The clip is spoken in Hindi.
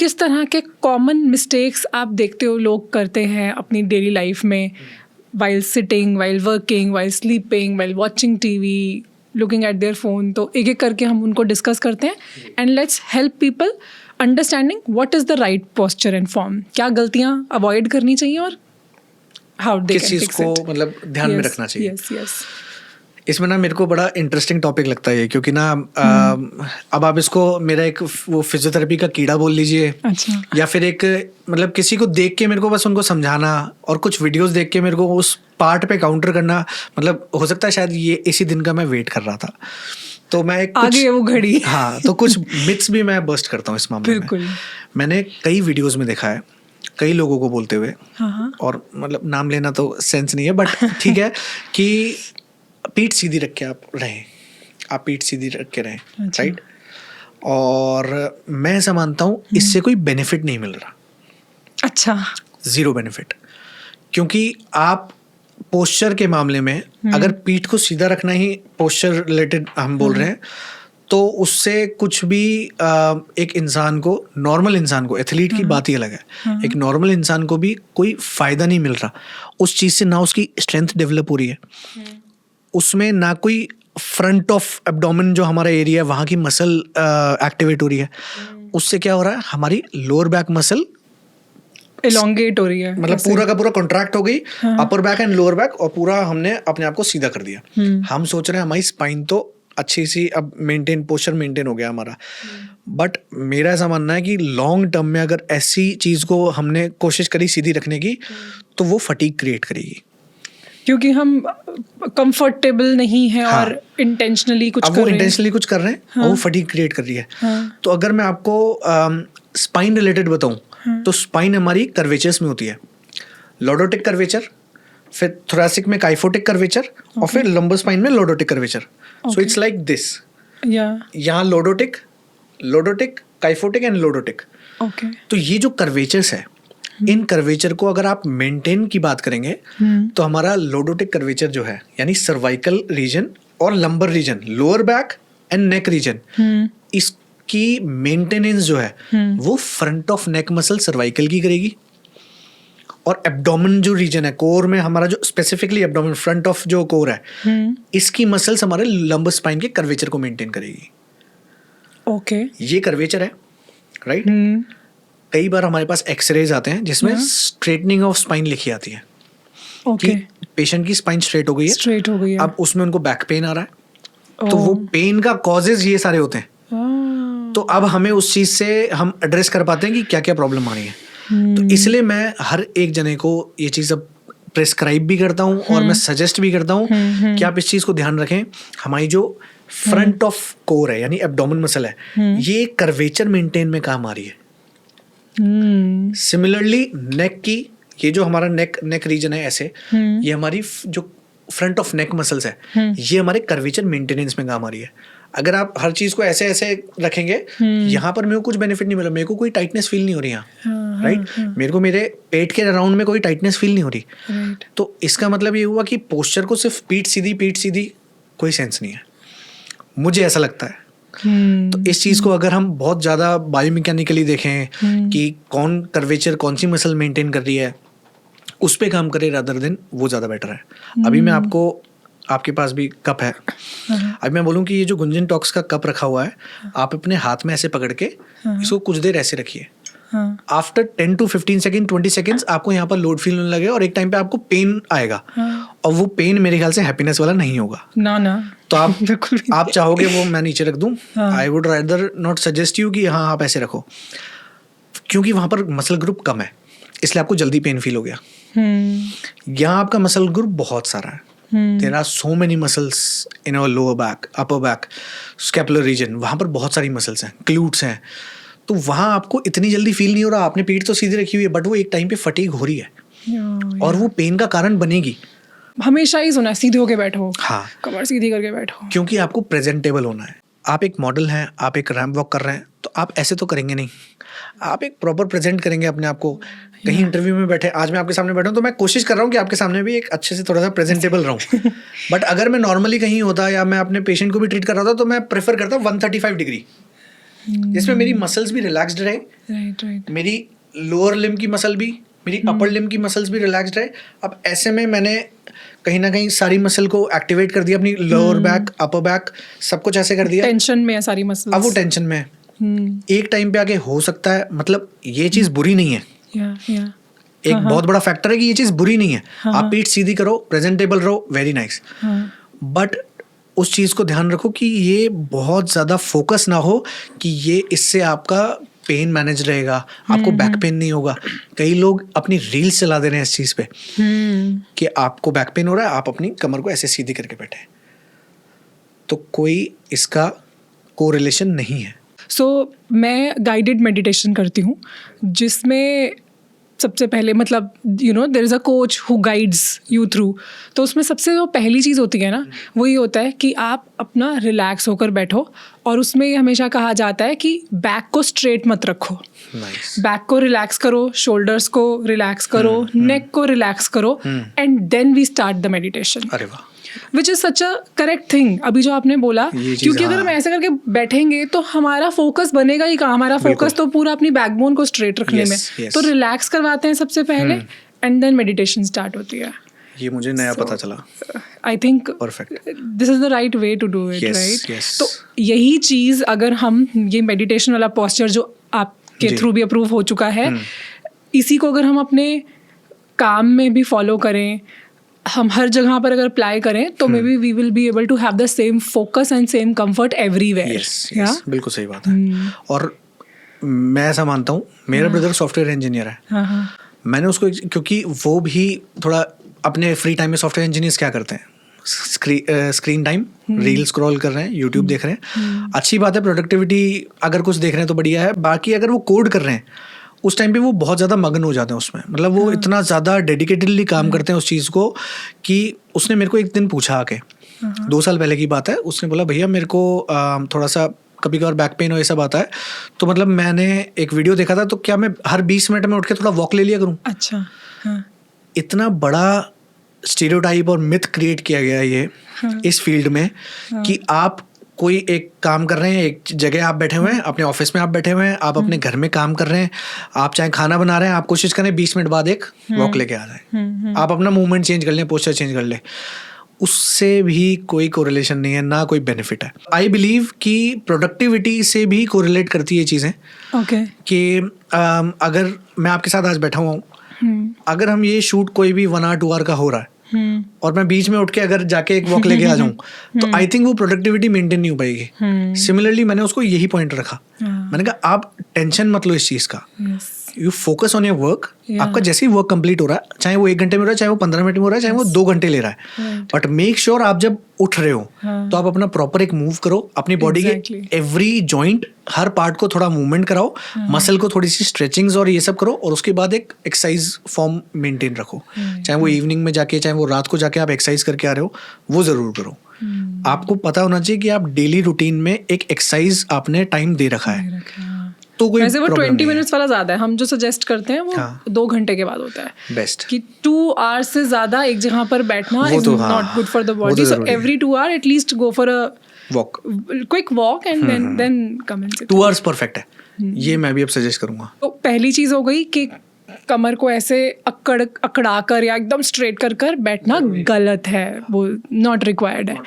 किस तरह के कॉमन मिस्टेक्स आप देखते हो लोग करते हैं अपनी डेली लाइफ में, while sitting, while working, while sleeping, while watching TV, looking at their phone? तो एक एक करके हम उनको डिस्कस करते हैं and let's help people understanding what is the right posture and form, क्या गलतियाँ अवॉइड करनी चाहिए और हाउ दे किस चीज़ को मतलब ध्यान में रखना चाहिए। Yes yes. इसमें ना मेरे को बड़ा इंटरेस्टिंग टॉपिक लगता है क्योंकि ना अब आप इसको मेरा एक वो फिजियोथेरेपी का कीड़ा बोल लीजिए, अच्छा, या फिर एक मतलब किसी को देख के मेरे को बस उनको समझाना और कुछ वीडियोस देख के मेरे को उस पार्ट पे काउंटर करना, मतलब हो सकता है शायद ये इसी दिन का मैं वेट कर रहा था, तो मैं एक आगे वो घड़ी हाँ, तो कुछ मिथ्स भी मैं बस्ट करता हूँ इस मामले में। बिल्कुल। मैंने कई वीडियोस में देखा है कई लोगों को बोलते हुए, हाँ, और मतलब नाम लेना तो सेंस नहीं है बट ठीक है, कि पीठ सीधी रख के आप रहें, आप पीठ सीधी रख के रहें, अच्छा। राइट। और मैं ऐसा मानता हूँ इससे कोई बेनिफिट नहीं मिल रहा, अच्छा, ज़ीरो बेनिफिट। क्योंकि आप पोस्चर के मामले में अगर पीठ को सीधा रखना ही पोस्चर रिलेटेड हम बोल रहे हैं, तो उससे कुछ भी एक इंसान को, नॉर्मल इंसान को, एथलीट की बात ही अलग है, एक नॉर्मल इंसान को भी कोई फ़ायदा नहीं मिल रहा उस चीज़ से। ना उसकी स्ट्रेंथ डेवलप हो रही है, उसमें ना कोई फ्रंट ऑफ एब्डोमेन जो हमारा एरिया है वहाँ की मसल एक्टिवेट हो रही है। उससे क्या हो रहा है, हमारी लोअर बैक मसल एलोंगेट हो रही है, मतलब पूरा का पूरा कॉन्ट्रैक्ट हो गई, upper back and lower back, और पूरा हमने अपने आप को सीधा कर दिया। हम सोच रहे हैं हमारी स्पाइन तो अच्छी सी अब मेंटेन, पोस्चर मेंटेन हो गया हमारा, बट मेरा ऐसा मानना है कि लॉन्ग टर्म में अगर ऐसी चीज़ को हमने कोशिश करी सीधी रखने की, तो वो फटीग क्रिएट करेगी, क्योंकि हम कंफर्टेबल नहीं है और इंटेंशनली कुछ अब वो इंटेंशनली कुछ कर रहे हैं और वो फटीग क्रिएट कर रही है। तो अगर मैं आपको स्पाइन रिलेटेड बताऊं, तो स्पाइन हमारी कर्वेचर्स में होती है, लॉर्डोटिक कर्वेचर, फिर थोरैसिक में काइफोटिक कर्वेचर, और फिर लंबर स्पाइन में lordotic curvature. So it's like this, यहाँ lordotic, lordotic, kyphotic and lordotic. तो ये जो कर्वेचर्स है, इन कर्वेचर को अगर आप मेंटेन की बात करेंगे, तो हमारा लॉर्डोटिक कर्वेचर जो है, यानी सर्वाइकल रीजन और lumbar region, lower back and neck region, इसकी मेंटेनेंस जो है वो front of neck muscle cervical की करेगी, और एब्डोमेन जो रीजन है, कोर में हमारा जो स्पेसिफिकली एब्डोमेन, फ्रंट ऑफ जो कोर है, इसकी मसल्स हमारे लंबर स्पाइन के कर्वेचर को मेंटेन करेगी। ये कर्वेचर है, राइट। कई बार हमारे पास एक्सरेज आते हैं जिसमें स्ट्रेटनिंग ऑफ स्पाइन लिखी आती है, कि पेशेंट की स्पाइन स्ट्रेट हो गई है, अब उसमें उनको बैक पेन आ रहा है, तो वो पेन का कॉजेज ये सारे होते हैं। तो अब हमें उस चीज से हम एड्रेस कर पाते हैं कि क्या क्या प्रॉब्लम आ रही है। तो इसलिए मैं हर एक जने को ये चीज अब प्रेस्क्राइब भी करता हूँ और मैं सजेस्ट भी करता हूँ कि आप इस चीज को ध्यान रखें। हमारी जो फ्रंट ऑफ कोर है, यानी एब्डोमेन मसल है, ये कर्वेचर मेंटेन में काम आ रही है। सिमिलरली नेक की, ये जो हमारा नेक रीजन है ऐसे, ये हमारी जो फ्रंट ऑफ नेक मसल्स है, ये हमारे कर्वेचर मेंटेनेंस में काम आ रही है। अगर आप हर चीज को ऐसे ऐसे रखेंगे, यहाँ पर मेरे को कुछ बेनिफिट नहीं मिला, मेरे को कोई टाइटनेस फील नहीं हो रही यहाँ, राइट। मेरे को मेरे पेट के अराउंड में कोई टाइटनेस फील नहीं हो रही, तो इसका मतलब ये हुआ कि पोस्चर को सिर्फ पीठ सीधी कोई सेंस नहीं है, मुझे ऐसा लगता है। तो इस चीज़ को अगर हम बहुत ज़्यादा बायोमैकेनिकली देखें कि कौन कर्वेचर, कौन सी मसल मेंटेन कर रही है, उस पे काम करे रादर देन, वो ज़्यादा बेटर है। अभी मैं आपको, आपके पास भी कप है, अभी मैं बोलूँ कि ये जो गुंजन टॉक्स का कप रखा हुआ है, आप अपने हाथ में ऐसे पकड़ के इसको कुछ देर ऐसे रखिए। आफ्टर 10 to 15 सेकेंड, 20 सेकेंड्स आपको यहाँ पर लोड फील होने लगे और एक टाइम पे आपको पेन आएगा, और वो पेन मेरे ख्याल से हैप्पीनेस वाला नहीं होगा ना। तो आप चाहोगे वो मैं नीचे रख दूं, I would rather not suggest you कि हाँ आप ऐसे रखो, क्योंकि वहां पर मसल ग्रुप कम है, इसलिए आपको जल्दी पेन फील हो गया। यहाँ आपका मसल ग्रुप बहुत सारा है, there are so many muscles in our lower back, upper back, scapular region, वहां पर बहुत सारी मसल्स हैं, ग्लूट्स हैं, तो वहां आपको इतनी जल्दी फील नहीं हो रहा। आपने पीठ तो सीधी रखी हुई है, बट वो एक टाइम पे फटीग हो रही है और वो पेन का कारण बनेगी। हमेशा ही सुना सीधे होके बैठो, हाँ, कमर सीधी करके बैठो, क्योंकि आपको प्रेजेंटेबल होना है। आप एक मॉडल हैं, आप एक रैंप वॉक कर रहे हैं, तो आप ऐसे तो करेंगे नहीं, आप एक प्रॉपर प्रेजेंट करेंगे अपने आप को। कहीं इंटरव्यू में बैठे, आज मैं आपके सामने बैठा हूँ, तो मैं कोशिश कर रहा हूँ कि आपके सामने भी एक अच्छे से थोड़ा सा प्रेजेंटेबल रहूँ। बट अगर मैं नॉर्मली कहीं होता या मैं अपने पेशेंट को भी ट्रीट कर रहा था, तो मैं प्रेफर करता हूँ 135 डिग्री, जिसमें मेरी मसल्स भी रिलैक्स्ड रहे, राइट मेरी लोअर लिम्ब की मसल भी, मेरी अपर लिम्ब की मसल्स भी रिलैक्स्ड रहे। अब ऐसे में मैंने कहीं ना कहीं सारी मसल को एक्टिवेट कर दिया, अपनी लोअर बैक, अपर बैक, सब कुछ ऐसे कर दिया। टेंशन में है सारी मसल्स, अब वो टेंशन में है। एक टाइम पे आके हो सकता है, मतलब ये चीज़ बुरी नहीं है, या एक बहुत बड़ा फैक्टर है कि ये चीज़ बुरी नहीं है। आप पीठ सीधी करो, प्रेजेंटेबल रहो, वेरी नाइस, बट उस चीज़ को ध्यान रखो कि ये बहुत ज़्यादा फोकस ना हो कि ये इससे आपका पेन मैनेज रहेगा, आपको बैक पेन नहीं होगा। कई लोग अपनी रील्स चला दे रहे हैं इस चीज़ पे कि आपको बैक पेन हो रहा है, आप अपनी कमर को ऐसे सीधी करके बैठे, तो कोई इसका कोरिलेशन नहीं है। सो मैं गाइडेड मेडिटेशन करती हूँ, जिसमें सबसे पहले मतलब there is a coach who guides you through. तो उसमें सबसे जो पहली चीज़ होती है ना, वो ये होता है कि आप अपना रिलैक्स होकर बैठो, और उसमें ये हमेशा कहा जाता है कि बैक को स्ट्रेट मत रखो, बैक को रिलैक्स करो, शोल्डर्स को रिलैक्स करो, नेक को रिलैक्स करो, and then we start the meditation. अरे वाह, which is such a correct thing अभी जो आपने बोला, क्योंकि अगर हम ऐसे करके बैठेंगे तो हमारा फोकस बनेगा ही कहाँ, हमारा फोकस तो पूरा अपनी बैकबोन को स्ट्रेट रखने में। तो रिलैक्स करवाते हैं सबसे पहले, एंड देन मेडिटेशन स्टार्ट होती है। ये मुझे नया पता चला। I think perfect, this is the right way to do it, right? yes. तो यही चीज़ अगर हम ये मेडिटेशन वाला पोस्चर जो आपके थ्रू भी अप्रूव हो चुका है, इसी को अगर हम अपने काम में भी फॉलो करें, हम हर जगह पर अगर अप्लाई करें, तो maybe we will be able to have the same focus and same comfort everywhere. Yes, बिल्कुल सही बात है। और मैं ऐसा मानता हूँ, मेरा ब्रदर सॉफ्टवेयर इंजीनियर है, मैंने उसको, क्योंकि वो भी थोड़ा अपने फ्री टाइम में, सॉफ्टवेयर इंजीनियर्स क्या करते हैं, स्क्रीन टाइम, रील स्क्रॉल कर रहे हैं, यूट्यूब देख रहे हैं, अच्छी बात है, प्रोडक्टिविटी अगर कुछ देख रहे हैं तो बढ़िया है। बाकी अगर वो कोड कर रहे हैं, उस टाइम पे वो बहुत ज़्यादा मगन हो जाते हैं उसमें, मतलब वो इतना ज़्यादा डेडिकेटेडली काम करते हैं उस चीज़ को कि उसने मेरे को एक दिन पूछा आके, 2 साल पहले की बात है, उसने बोला भैया मेरे को थोड़ा सा कभी कभार बैक पेन हो, ये सब आता है, तो मतलब मैंने एक वीडियो देखा था, तो क्या मैं हर 20 मिनट में उठ के थोड़ा वॉक ले लिया करूँ? अच्छा, इतना बड़ा स्टीरियोटाइप और मिथ क्रिएट किया गया है ये इस फील्ड में कि आप कोई एक काम कर रहे हैं, एक जगह आप बैठे हुए हैं, अपने ऑफिस में आप बैठे हुए हैं, आप अपने घर में काम कर रहे हैं, आप चाहे खाना बना रहे हैं, आप कोशिश करें 20 मिनट बाद एक वॉक लेके आ जाए, आप अपना मूवमेंट चेंज कर लें, पोस्चर चेंज कर लें, उससे भी कोई कोरिलेशन नहीं है, ना कोई बेनिफिट है। आई बिलीव कि प्रोडक्टिविटी से भी कोरिलेट करती है चीज़ें। ओके, कि अगर मैं आपके साथ आज बैठा हुआ हूँ, अगर हम ये शूट कोई भी 1 आवर 2 आवर का हो रहा है, और मैं बीच में उठ के अगर जाके एक वॉक लेके आ जाऊं, तो आई थिंक वो प्रोडक्टिविटी मेंटेन नहीं हो पाएगी। सिमिलरली मैंने उसको यही पॉइंट रखा, मैंने कहा आप टेंशन मत लो इस चीज़ का, you focus on your work. आपका जैसे ही वर्क कंप्लीट हो रहा है, चाहे वो 1 घंटे में हो रहा है, चाहे वो 15 मिनट में हो रहा है, चाहे वो 2 घंटे ले रहा है, बट मेक श्योर आप जब उठ रहे हो तो आप अपना प्रॉपर एक मूव करो, अपनी बॉडी के एवरी जॉइंट, हर पार्ट को थोड़ा मूवमेंट कराओ, मसल को थोड़ी सी स्ट्रेचिंग्स और ये सब करो, और उसके बाद एक एक्सरसाइज फॉर्म मेंटेन रखो, चाहे वो इवनिंग में जाके, चाहे वो रात को जाके आप एक्सरसाइज करके आ रहे हो, वो जरूर करो। आपको पता होना चाहिए कि आप डेली रूटीन में एक एक्सरसाइज आपने टाइम दे रखा है, तो कोई वैसे वो 20 मिनट्स वाला ज्यादा है, हम जो सजेस्ट करते हैं वो 2 घंटे के बाद होता है बेस्ट, कि 2 आवर्स से ज्यादा एक जगह पर बैठना is not good for the body. So every 2 hour at least go for a walk, quick walk, and then come in. 2 hours perfect है, ये मैं भी अब सजेस्ट करूंगा। तो पहली चीज हो गई कि कमर को ऐसे अकड़ा कर या एकदम स्ट्रेट कर बैठना गलत है, वो नॉट रिक्वायर्ड है।